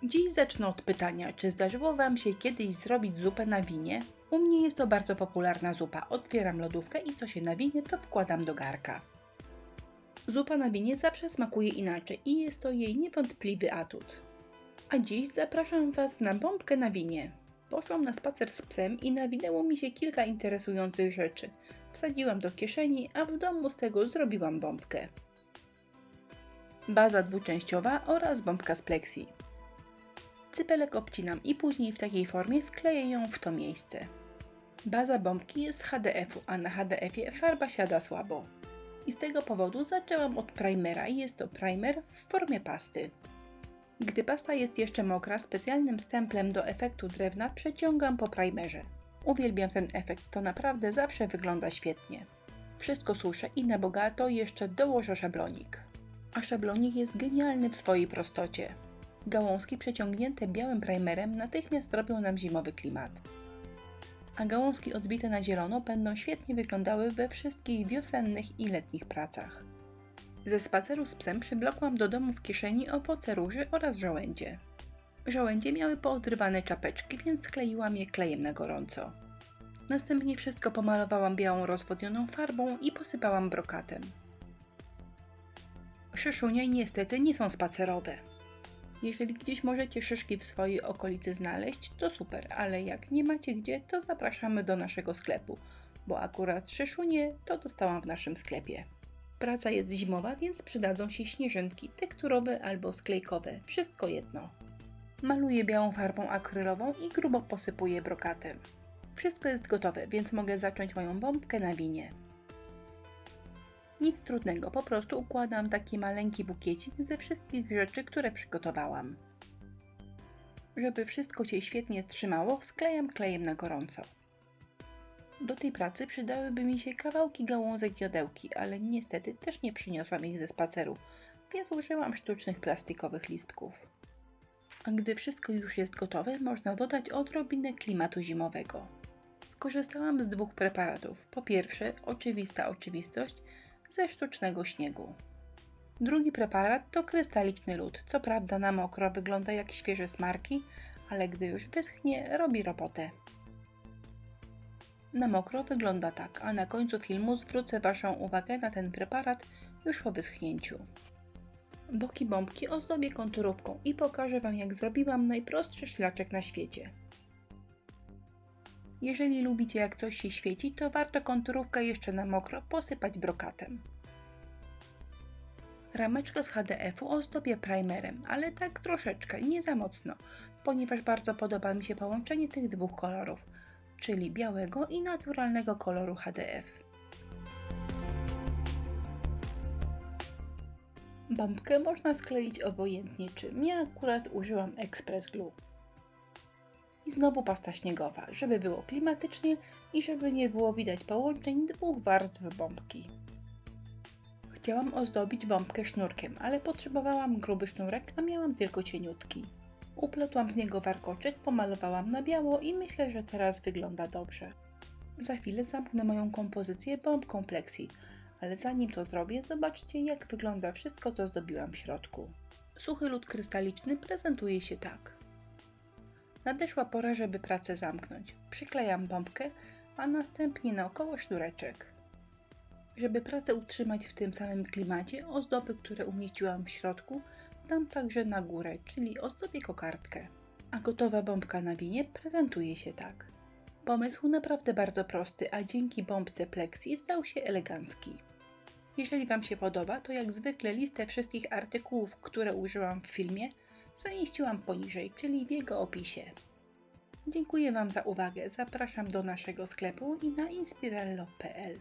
Dziś zacznę od pytania, czy zdarzyło Wam się kiedyś zrobić zupę na winie? U mnie jest to bardzo popularna zupa. Otwieram lodówkę i co się nawinie, to wkładam do garka. Zupa na winie zawsze smakuje inaczej i jest to jej niewątpliwy atut. A dziś zapraszam Was na bombkę na winie. Poszłam na spacer z psem i nawinęło mi się kilka interesujących rzeczy. Wsadziłam do kieszeni, a w domu z tego zrobiłam bombkę. Baza dwuczęściowa oraz bombka z pleksji. Cypelek obcinam i później w takiej formie wkleję ją w to miejsce. Baza bombki jest z HDF-u, a na HDF-ie farba siada słabo. I z tego powodu zaczęłam od primera i jest to primer w formie pasty. Gdy pasta jest jeszcze mokra, specjalnym stemplem do efektu drewna przeciągam po primerze. Uwielbiam ten efekt, to naprawdę zawsze wygląda świetnie. Wszystko suszę i na bogato jeszcze dołożę szablonik. A szablonik jest genialny w swojej prostocie. Gałązki przeciągnięte białym primerem natychmiast robią nam zimowy klimat. A gałązki odbite na zielono będą świetnie wyglądały we wszystkich wiosennych i letnich pracach. Ze spaceru z psem przywlokłam do domu w kieszeni owoce róży oraz żołędzie. Żołędzie miały poodrywane czapeczki, więc skleiłam je klejem na gorąco. Następnie wszystko pomalowałam białą rozwodnioną farbą i posypałam brokatem. Szyszunie niestety nie są spacerowe. Jeżeli gdzieś możecie szyszki w swojej okolicy znaleźć, to super, ale jak nie macie gdzie, to zapraszamy do naszego sklepu, bo akurat szyszunie to dostałam w naszym sklepie. Praca jest zimowa, więc przydadzą się śnieżynki tekturowe albo sklejkowe, wszystko jedno. Maluję białą farbą akrylową i grubo posypuję brokatem. Wszystko jest gotowe, więc mogę zacząć moją bombkę na winie. Nic trudnego, po prostu układam taki maleńki bukiecik ze wszystkich rzeczy, które przygotowałam. Żeby wszystko się świetnie trzymało, sklejam klejem na gorąco. Do tej pracy przydałyby mi się kawałki gałązek jodełki, ale niestety też nie przyniosłam ich ze spaceru, więc użyłam sztucznych plastikowych listków. A gdy wszystko już jest gotowe, można dodać odrobinę klimatu zimowego. Skorzystałam z dwóch preparatów. Po pierwsze, oczywista oczywistość, ze sztucznego śniegu. Drugi preparat to krystaliczny lód. Co prawda na mokro wygląda jak świeże smarki, ale gdy już wyschnie, robi robotę. Na mokro wygląda tak, a na końcu filmu zwrócę Waszą uwagę na ten preparat już po wyschnięciu. Boki bombki ozdobię konturówką i pokażę Wam, jak zrobiłam najprostszy szlaczek na świecie. Jeżeli lubicie, jak coś się świeci, to warto konturówkę jeszcze na mokro posypać brokatem. Rameczkę z HDF-u ozdobię primerem, ale tak troszeczkę, nie za mocno, ponieważ bardzo podoba mi się połączenie tych dwóch kolorów, czyli białego i naturalnego koloru HDF. Bombkę można skleić obojętnie czym, ja akurat użyłam Express Glue. I znowu pasta śniegowa, żeby było klimatycznie i żeby nie było widać połączeń dwóch warstw bombki. Chciałam ozdobić bombkę sznurkiem, ale potrzebowałam gruby sznurek, a miałam tylko cieniutki. Uplotłam z niego warkoczyk, pomalowałam na biało i myślę, że teraz wygląda dobrze. Za chwilę zamknę moją kompozycję bombką pleksji, ale zanim to zrobię, zobaczcie, jak wygląda wszystko, co zdobiłam w środku. Suchy lód krystaliczny prezentuje się tak. Nadeszła pora, żeby pracę zamknąć. Przyklejam bombkę, a następnie naokoło sznureczek. Żeby pracę utrzymać w tym samym klimacie, ozdoby, które umieściłam w środku, dam także na górę, czyli ozdobię kokardkę. A gotowa bombka na winie prezentuje się tak. Pomysł naprawdę bardzo prosty, a dzięki bombce pleksji stał się elegancki. Jeżeli Wam się podoba, to jak zwykle listę wszystkich artykułów, które użyłam w filmie, zamieściłam poniżej, czyli w jego opisie. Dziękuję Wam za uwagę, zapraszam do naszego sklepu i na inspirello.pl.